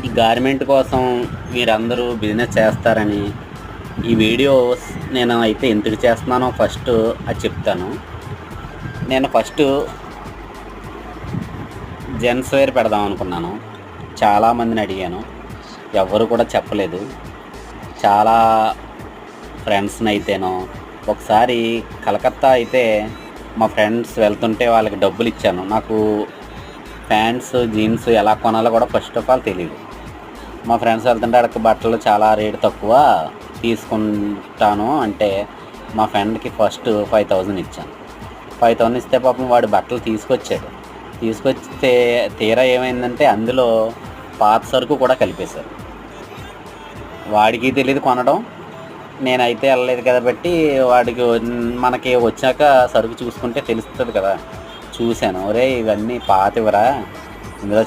ఈ గార్మెంట్ కోసం మీరందరూ బిజినెస్ చేస్తారని ఈ వీడియోస్ నేను అయితే ఎందుకు చేస్తున్నానో ఫస్ట్ అది చెప్తాను. నేను ఫస్ట్ జెంట్స్ వేర్ పెడదాం అనుకున్నాను. చాలామందిని అడిగాను, ఎవ్వరు కూడా చెప్పలేదు. చాలా ఫ్రెండ్స్ని అయితేనో ఒకసారి కలకత్తా అయితే మా ఫ్రెండ్స్ వెళ్తుంటే వాళ్ళకి డబ్బులు ఇచ్చాను. నాకు ప్యాంట్స్ జీన్స్ ఎలా కొనాలో కూడా ఫస్ట్ ఆఫ్ ఆల్ తెలియదు. మా ఫ్రెండ్స్ వెళ్తుంటే అక్కడ బట్టలు చాలా రేటు తక్కువ తీసుకుంటాను అంటే మా ఫ్రెండ్కి ఫస్ట్ 5000 ఇచ్చాను. 5000 ఇస్తే పాపం వాడు బట్టలు తీసుకొచ్చాడు. తీసుకొస్తే తీరా ఏమైందంటే అందులో పాత సరుకు కూడా కలిపేశారు. వాడికి తెలియదు కొనడం, నేనైతే వెళ్ళలేదు కాబట్టి వాడికి మనకి వచ్చాక సరుకు చూసుకుంటే తెలుస్తుంది కదా. చూశాను, ఒరే ఇవన్నీ పాతవిరా, ఇందులో